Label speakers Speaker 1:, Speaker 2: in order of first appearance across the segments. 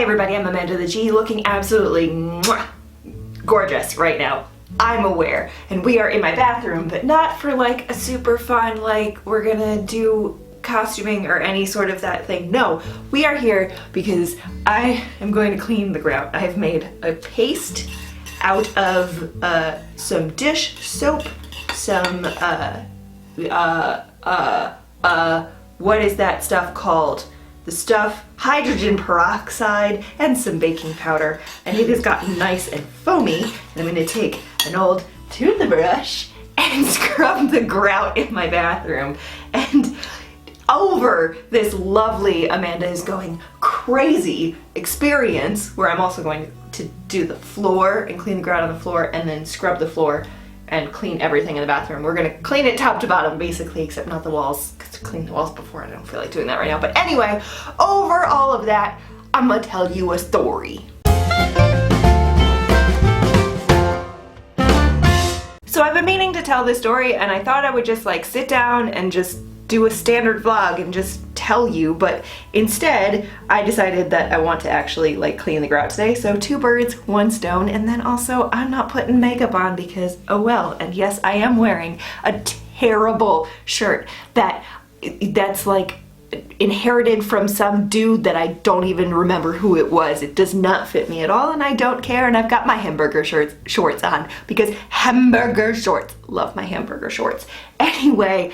Speaker 1: Hi everybody, I'm Amanda the G, looking absolutely gorgeous right now. I'm aware, and we are in my bathroom, but not for like a super fun, like we're gonna do costuming or any sort of that thing. No, we are here because I am going to clean the grout. I have made a paste out of some dish soap, some what is that stuff called? The stuff, hydrogen peroxide, and some baking powder, and it has gotten nice and foamy. And I'm going to take an old toothbrush and scrub the grout in my bathroom. And over this lovely Amanda is going crazy experience, where I'm also going to do the floor and clean the grout on the floor, and then scrub the floor and clean everything in the bathroom. We're gonna clean it top to bottom, basically, except not the walls, because I cleaned the walls before. I don't feel like doing that right now. But anyway, over all of that, I'm gonna tell you a story. So I've been meaning to tell this story, and I thought I would just like sit down and just do a standard vlog and just tell you, but instead I decided that I want to actually like clean the grout today. So 2 birds, 1 stone, and then also I'm not putting makeup on because oh well. And yes, I am wearing a terrible shirt that's like inherited from some dude that I don't even remember who it was. It does not fit me at all, and I don't care, and I've got my hamburger shorts on because hamburger shorts. Love my hamburger shorts. Anyway,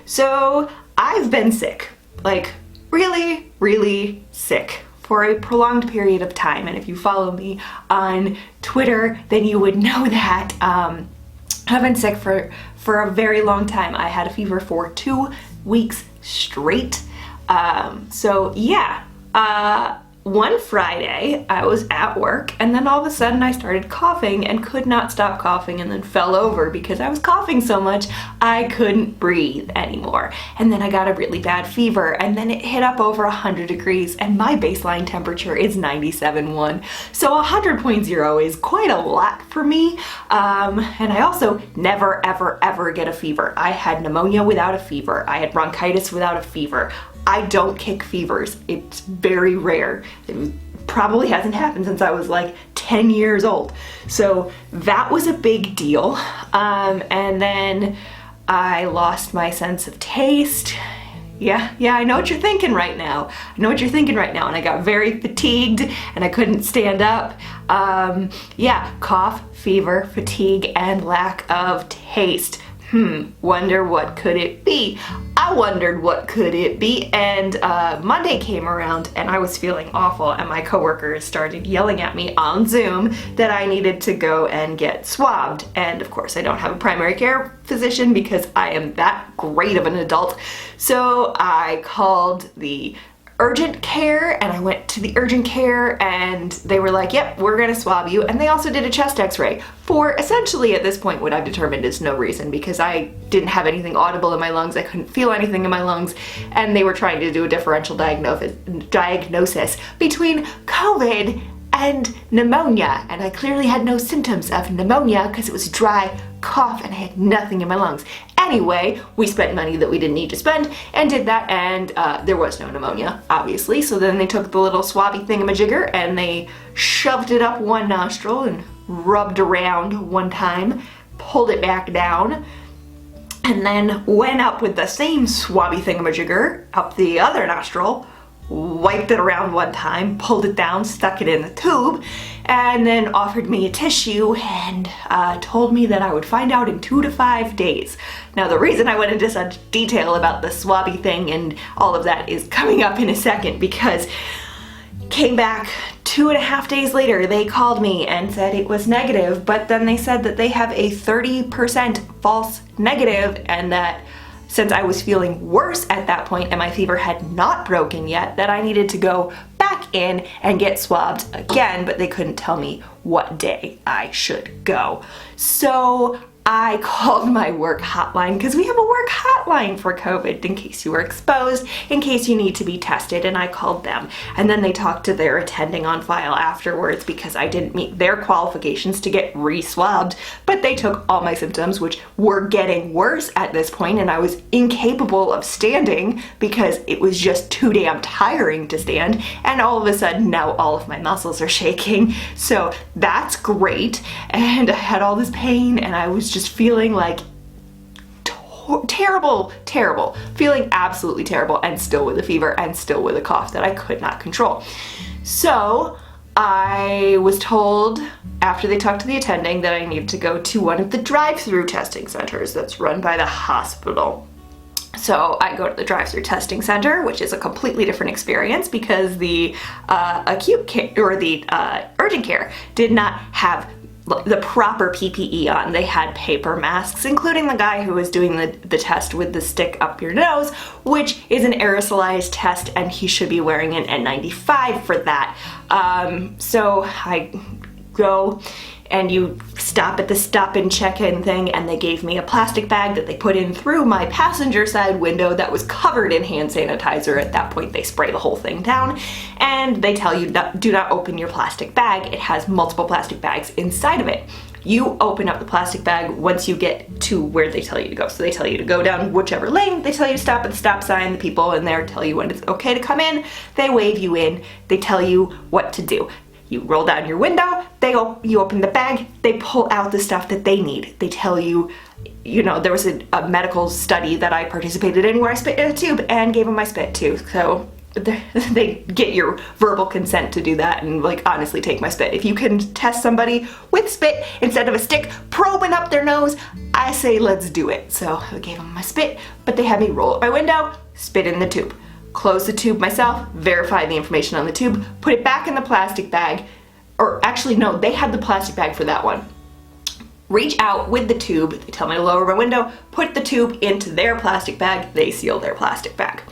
Speaker 1: so I've been sick, like really, really sick for a prolonged period of time, and if you follow me on Twitter, then you would know that I've been sick for a very long time. I had a fever for 2 weeks straight. So yeah, one Friday I was at work, and then all of a sudden I started coughing and could not stop coughing, and then fell over because I was coughing so much I couldn't breathe anymore. And then I got a really bad fever, and then it hit up over 100 degrees, and my baseline temperature is 97.1. So 100.0 is quite a lot for me. And I also never ever get a fever. I had pneumonia without a fever. I had bronchitis without a fever. I don't kick fevers. It's very rare. It probably hasn't happened since I was like 10 years old. So that was a big deal. And then I lost my sense of taste. Yeah, I know what you're thinking right now. And I got very fatigued and I couldn't stand up. Yeah, cough, fever, fatigue, and lack of taste. Wonder what could it be? I wondered what could it be, and Monday came around and I was feeling awful, and my coworkers started yelling at me on Zoom that I needed to go and get swabbed. And of course I don't have a primary care physician because I am that great of an adult. So I called the urgent care, and I went to the urgent care, and they were like, yep, we're gonna swab you. And they also did a chest x-ray for essentially at this point what I've determined is no reason, because I didn't have anything audible in my lungs, I couldn't feel anything in my lungs, and they were trying to do a differential diagnosis between COVID and pneumonia, and I clearly had no symptoms of pneumonia because it was dry cough and I had nothing in my lungs. Anyway, we spent money that we didn't need to spend and did that, and there was no pneumonia, obviously. So then they took the little swabby thingamajigger and they shoved it up one nostril and rubbed around one time, pulled it back down, and then went up with the same swabby thingamajigger up the other nostril, wiped it around one time, pulled it down, stuck it in the tube, and then offered me a tissue and told me that I would find out in 2 to 5 days. Now the reason I went into such detail about the swabby thing and all of that is coming up in a second, because came back 2.5 days later, they called me and said it was negative, but then they said that they have a 30% false negative, and that since I was feeling worse at that point and my fever had not broken yet, that I needed to go back in and get swabbed again, but they couldn't tell me what day I should go. So I called my work hotline, because we have a work hotline for COVID in case you were exposed, in case you need to be tested, and I called them. And then they talked to their attending on file afterwards because I didn't meet their qualifications to get re-swabbed, but they took all my symptoms, which were getting worse at this point, and I was incapable of standing because it was just too damn tiring to stand, and all of a sudden now all of my muscles are shaking. So that's great, and I had all this pain, and I was just feeling like terrible, feeling absolutely terrible, and still with a fever and still with a cough that I could not control. So I was told after they talked to the attending that I needed to go to one of the drive-through testing centers that's run by the hospital. So I go to the drive-through testing center, which is a completely different experience because the acute care or the urgent care did not have the proper PPE on. They had paper masks, including the guy who was doing the test with the stick up your nose, which is an aerosolized test, and he should be wearing an N95 for that. So I go, and you stop at the stop and check-in thing, and they gave me a plastic bag that they put in through my passenger side window that was covered in hand sanitizer. At that point, they spray the whole thing down, and they tell you do not open your plastic bag. It has multiple plastic bags inside of it. You open up the plastic bag once you get to where they tell you to go. So they tell you to go down whichever lane, they tell you to stop at the stop sign, the people in there tell you when it's okay to come in, they wave you in, they tell you what to do. You roll down your window, you open the bag, they pull out the stuff that they need. They tell you, there was a medical study that I participated in where I spit in a tube and gave them my spit too. So they get your verbal consent to do that and honestly take my spit. If you can test somebody with spit instead of a stick probing up their nose, I say let's do it. So I gave them my spit, but they had me roll up my window, spit in the tube. Close the tube myself, verify the information on the tube, put it back in the plastic bag, or actually no, they had the plastic bag for that one. Reach out with the tube, they tell me to lower my window, put the tube into their plastic bag, they seal their plastic bag.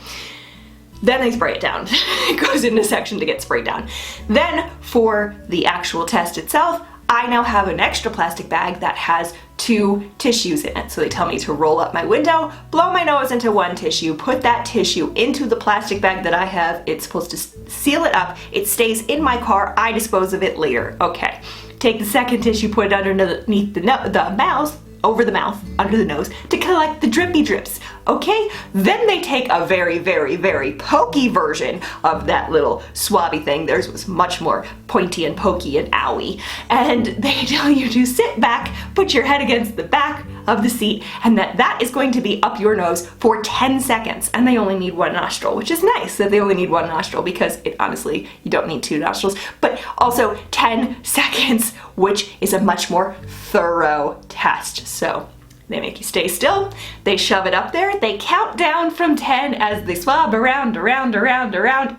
Speaker 1: Then they spray it down. It goes into a section to get sprayed down. Then for the actual test itself, I now have an extra plastic bag that has 2 tissues in it. So they tell me to roll up my window, blow my nose into one tissue, put that tissue into the plastic bag that I have. It's supposed to seal it up. It stays in my car. I dispose of it later. Okay. Take the second tissue, put it underneath the mouth, over the mouth, under the nose, to collect the drippy drips, okay? Then they take a very, very, very pokey version of that little swabby thing. Theirs was much more pointy and pokey and owie. And they tell you to sit back, put your head against the back of the seat, and that is going to be up your nose for 10 seconds. And they only need one nostril, which is nice that they only need one nostril because honestly, you don't need 2 nostrils, but also 10 seconds, which is a much more thorough test. So they make you stay still, they shove it up there, they count down from 10 as they swab around,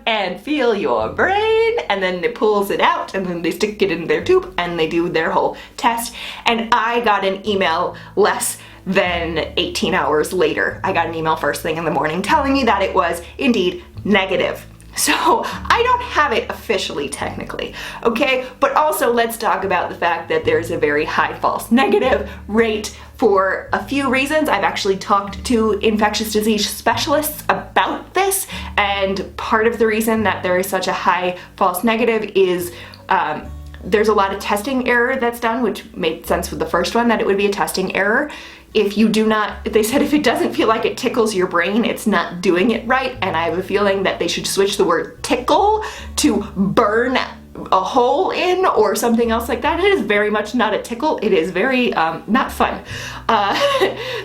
Speaker 1: and feel your brain, and then it pulls it out, and then they stick it in their tube, and they do their whole test. And I got an email less than 18 hours later. I got an email first thing in the morning telling me that it was indeed negative. So I don't have it officially, technically, okay? But also let's talk about the fact that there's a very high false negative rate for a few reasons. I've actually talked to infectious disease specialists about this, and part of the reason that there is such a high false negative is there's a lot of testing error that's done, which made sense with the first one, that it would be a testing error. They said if it doesn't feel like it tickles your brain, it's not doing it right, and I have a feeling that they should switch the word tickle to burn a hole in or something else like that. It is very much not a tickle. It is very not fun.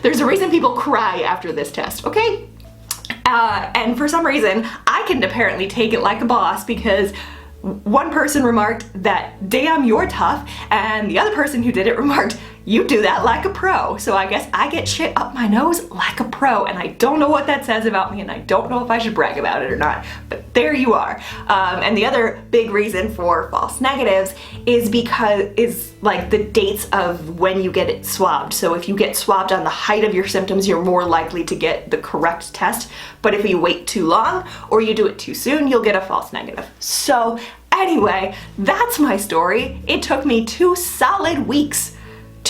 Speaker 1: There's a reason people cry after this test, okay? And for some reason, I can apparently take it like a boss because one person remarked that, damn, you're tough, and the other person who did it remarked, you do that like a pro. So I guess I get shit up my nose like a pro, and I don't know what that says about me, and I don't know if I should brag about it or not, but there you are. And the other big reason for false negatives is like the dates of when you get it swabbed. So if you get swabbed on the height of your symptoms, you're more likely to get the correct test, but if you wait too long or you do it too soon, you'll get a false negative. So anyway, that's my story. It took me 2 solid weeks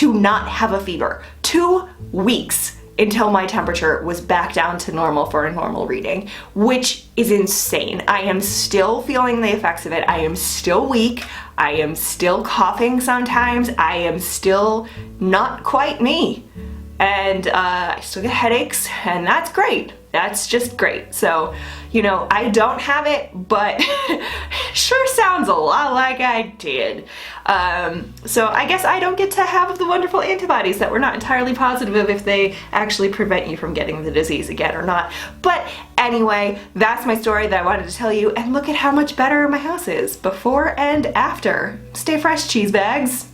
Speaker 1: to not have a fever. 2 weeks until my temperature was back down to normal for a normal reading, which is insane. I am still feeling the effects of it. I am still weak. I am still coughing sometimes. I am still not quite me. And I still get headaches, and that's great. That's just great. So, you know, I don't have it, but sure sounds a lot like I did. So I guess I don't get to have the wonderful antibodies that we're not entirely positive of if they actually prevent you from getting the disease again or not. But anyway, that's my story that I wanted to tell you, and look at how much better my house is before and after. Stay fresh, cheese bags.